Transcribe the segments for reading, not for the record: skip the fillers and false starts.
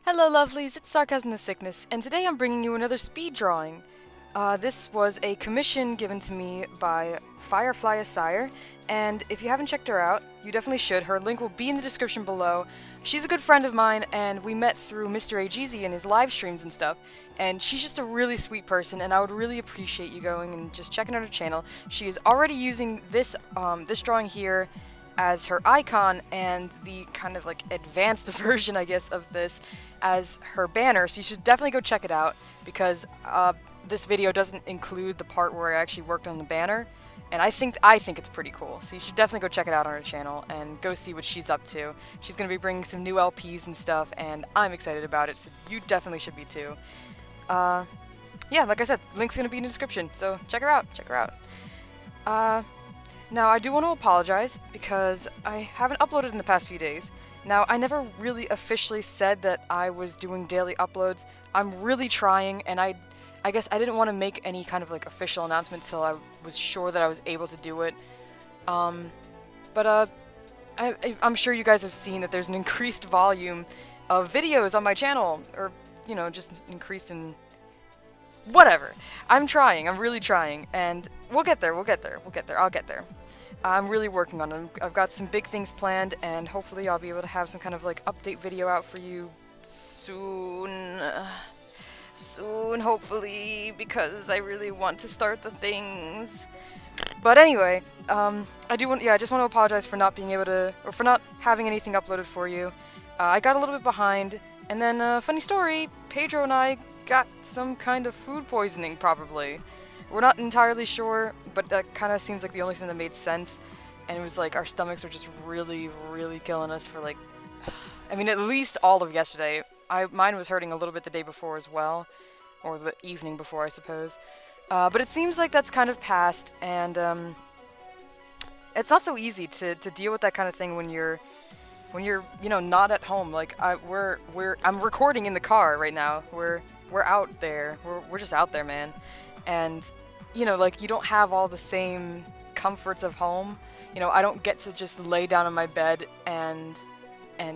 Hello lovelies, it's Sarcasm the Sickness, and today I'm bringing you another speed drawing. This was a commission given to me by Firefly Sire, and if you haven't checked her out, you definitely should. Her link will be in the description below. She's a good friend of mine, and we met through Mr. AGZ and his live streams and stuff, and she's just a really sweet person, and I would really appreciate you going and just checking out her channel. She is already using this drawing here as her icon and the kind of like advanced version, I guess, of this as her banner, so you should definitely go check it out because this video doesn't include the part where I actually worked on the banner, and I think it's pretty cool, so you should definitely go check it out on her channel and go see what she's up to. She's going to be bringing some new LPs and stuff, and I'm excited about it, so you definitely should be too. Yeah, like I said, link's going to be in the description, so check her out, Now, I do want to apologize because I haven't uploaded in the past few days. Now, I never really officially said that I was doing daily uploads. I'm really trying, and I guess I didn't want to make any kind of like official announcement till I was sure that I was able to do it. I'm sure you guys have seen that there's an increased volume of videos on my channel, or, you know, just increased in whatever. I'm trying, I'm really trying, and we'll get there, I'll get there. I'm really working on it. I've got some big things planned, and hopefully I'll be able to have some kind of like update video out for you soon. Soon, hopefully, because I really want to start the things. But anyway, I just want to apologize for not being able to, or for not having anything uploaded for you. I got a little bit behind, and then, funny story, Pedro and I got some kind of food poisoning, probably. We're not entirely sure, but that kind of seems like the only thing that made sense. And it was like our stomachs are just really, really killing us for like, I mean, at least all of yesterday. Mine was hurting a little bit the day before as well, or the evening before, I suppose. But it seems like that's kind of passed, and it's not so easy to deal with that kind of thing when you're you know, not at home. Like I'm recording in the car right now. We're out there. We're just out there, man. And, you know, like, you don't have all the same comforts of home. You know, I don't get to just lay down in my bed and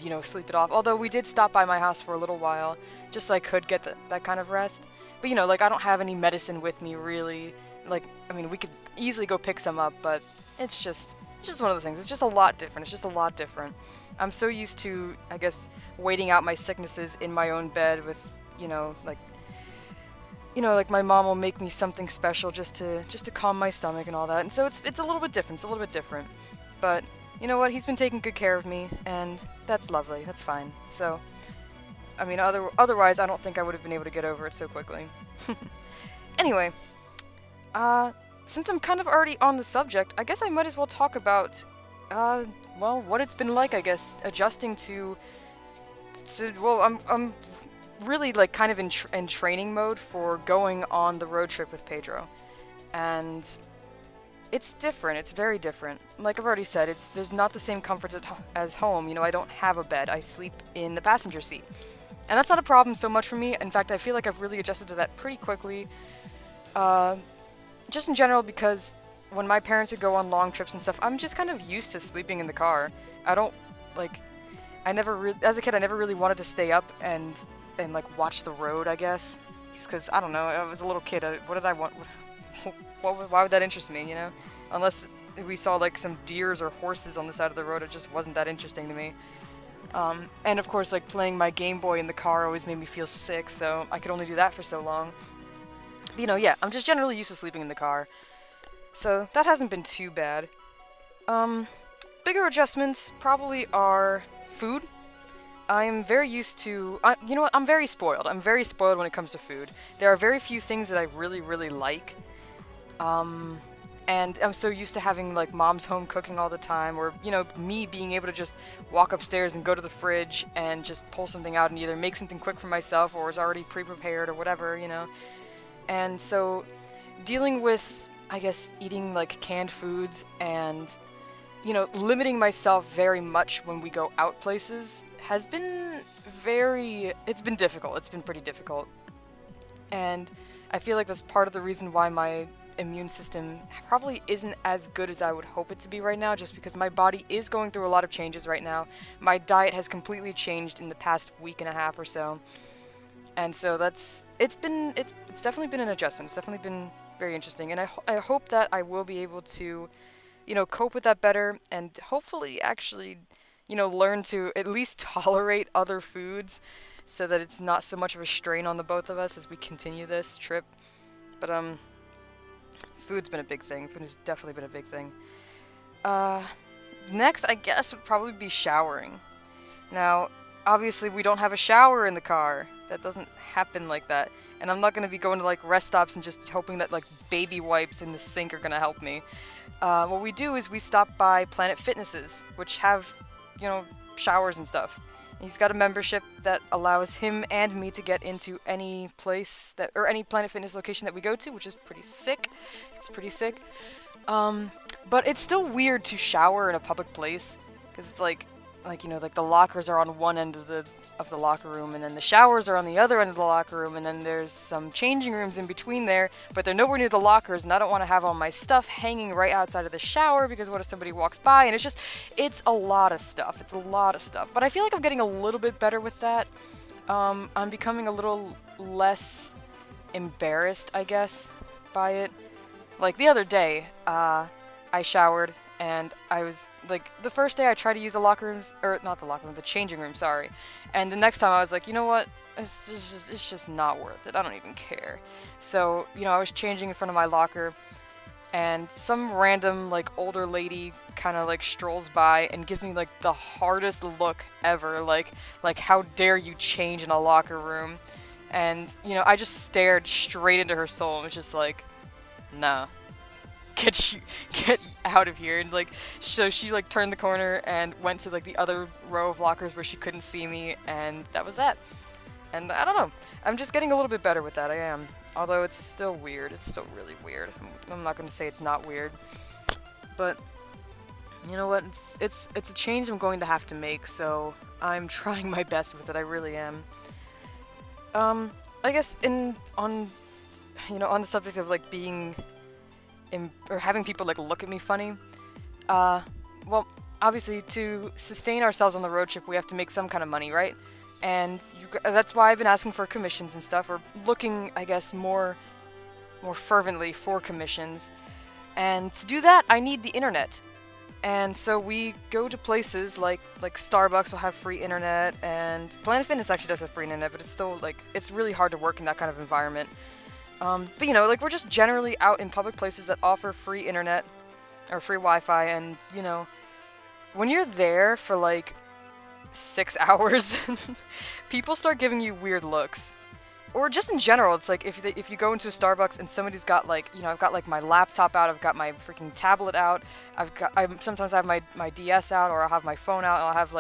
you know, sleep it off. Although we did stop by my house for a little while, just so I could get that kind of rest. But, you know, like, I don't have any medicine with me, really. Like, I mean, we could easily go pick some up, but it's just one of the things. It's just a lot different. It's just a lot different. I'm so used to, I guess, waiting out my sicknesses in my own bed with, you know, like my mom will make me something special just to calm my stomach and all that. And so it's a little bit different. It's a little bit different. But you know what? He's been taking good care of me, and that's lovely. That's fine. So, I mean, otherwise, I don't think I would have been able to get over it so quickly. Anyway, since I'm kind of already on the subject, I guess I might as well talk about, well, what it's been like, I guess, adjusting to well, I'm really like kind of in training mode for going on the road trip with Pedro, and it's different. It's very different. Like I've already said, there's not the same comforts as home. You know, I don't have a bed. I sleep in the passenger seat, and that's not a problem so much for me. In fact, I feel like I've really adjusted to that pretty quickly. Just in general, because when my parents would go on long trips and stuff, I'm just kind of used to sleeping in the car. I don't like. As a kid, I never really wanted to stay up and like watch the road, I guess, just because I don't know, I was a little kid. What did I want? Why would that interest me, you know? Unless we saw like some deers or horses on the side of the road, it just wasn't that interesting to me. And of course, like playing my Game Boy in the car always made me feel sick, so I could only do that for so long. But, you know, yeah, I'm just generally used to sleeping in the car, so that hasn't been too bad. Bigger adjustments probably are food. I'm very used to, you know what, I'm very spoiled. I'm very spoiled when it comes to food. There are very few things that I really, really like. And I'm so used to having, like, mom's home cooking all the time, or, you know, me being able to just walk upstairs and go to the fridge and just pull something out and either make something quick for myself or is already pre-prepared or whatever, you know. And so dealing with, I guess, eating, like, canned foods and, you know, limiting myself very much when we go out places has been it's been difficult. It's been pretty difficult. And I feel like that's part of the reason why my immune system probably isn't as good as I would hope it to be right now, just because my body is going through a lot of changes right now. My diet has completely changed in the past week and a half or so. And so it's definitely been an adjustment. It's definitely been very interesting, and I hope that I will be able to, cope with that better, and hopefully actually, learn to at least tolerate other foods, so that it's not so much of a strain on the both of us as we continue this trip. But food's been a big thing. Food has definitely been a big thing. Next, I guess, would probably be showering. Now, obviously, we don't have a shower in the car. That doesn't happen like that. And I'm not going to be going to, like, rest stops and just hoping that, like, baby wipes in the sink are going to help me. What we do is we stop by Planet Fitnesses, which have, showers and stuff. He's got a membership that allows him and me to get into any place or any Planet Fitness location that we go to, which is pretty sick. It's pretty sick. But it's still weird to shower in a public place, because it's like the lockers are on one end of the locker room, and then the showers are on the other end of the locker room, and then there's some changing rooms in between there, but they're nowhere near the lockers, and I don't want to have all my stuff hanging right outside of the shower, because what if somebody walks by? And it's a lot of stuff. It's a lot of stuff. But I feel like I'm getting a little bit better with that. I'm becoming a little less embarrassed, I guess, by it. Like the other day, I showered, and I was, like, the first day I tried to use the changing room, sorry. And the next time I was like, you know what, it's just not worth it, I don't even care. So, I was changing in front of my locker, and some random, like, older lady kind of, like, strolls by and gives me, like, the hardest look ever, like, how dare you change in a locker room? And, I just stared straight into her soul and was just like, nah. Get out of here. And so she turned the corner and went to the other row of lockers where she couldn't see me, and that was that. And I don't know, I'm just getting a little bit better with that. I am, although it's still weird. It's still really weird. I'm not going to say it's not weird, but you know what, it's a change I'm going to have to make, so I'm trying my best with it. I really am. I guess on the subject of being or having people look at me funny, well, obviously to sustain ourselves on the road trip we have to make some kind of money, right? And that's why I've been asking for commissions and stuff, or looking, I guess, more fervently for commissions. And to do that, I need the internet. And so we go to places like Starbucks will have free internet, and Planet Fitness actually does have free internet, but it's still it's really hard to work in that kind of environment. But we're just generally out in public places that offer free internet or free Wi-Fi, and when you're there for 6 hours, people start giving you weird looks. Or just in general, it's if you go into a Starbucks and somebody's got I've got my laptop out, I've got my freaking tablet out, sometimes I have my DS out, or I'll have my phone out, and I'll have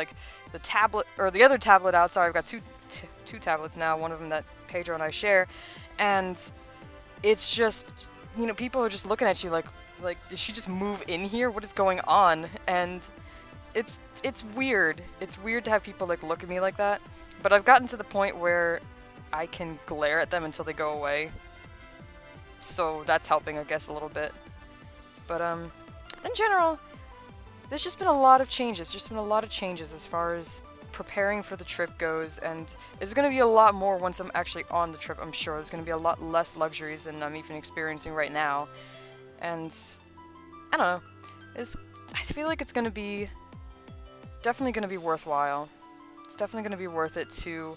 the tablet or the other tablet out. Sorry, I've got two tablets now, one of them that Pedro and I share, and it's just, people are just looking at you like, did she just move in here? What is going on? And it's weird. It's weird to have people look at me like that. But I've gotten to the point where I can glare at them until they go away. So that's helping, I guess, a little bit. But in general, there's just been a lot of changes. There's been a lot of changes as far as preparing for the trip goes, and there's going to be a lot more once I'm actually on the trip. I'm sure there's going to be a lot less luxuries than I'm even experiencing right now, and I don't know, I feel like it's going to be definitely going to be worthwhile. It's definitely going to be worth it to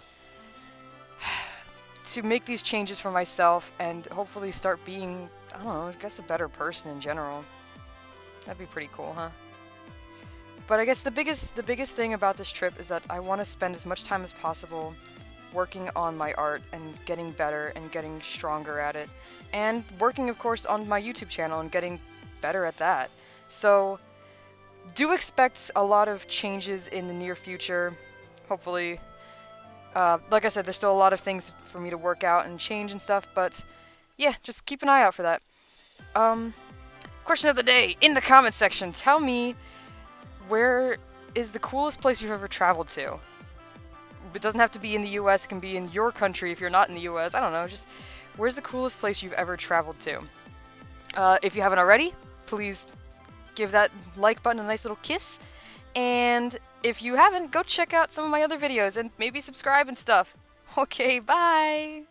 make these changes for myself, and hopefully start being, I don't know, I guess a better person in general. That'd be pretty cool, huh? But I guess the biggest thing about this trip is that I want to spend as much time as possible working on my art and getting better and getting stronger at it. And working, of course, on my YouTube channel and getting better at that. So do expect a lot of changes in the near future, hopefully. Like I said, there's still a lot of things for me to work out and change and stuff, but yeah, just keep an eye out for that. Question of the day, in the comments section, tell me, where is the coolest place you've ever traveled to? It doesn't have to be in the US, it can be in your country if you're not in the US, I don't know, just where's the coolest place you've ever traveled to? If you haven't already, please give that like button a nice little kiss. And if you haven't, go check out some of my other videos and maybe subscribe and stuff. Okay, bye!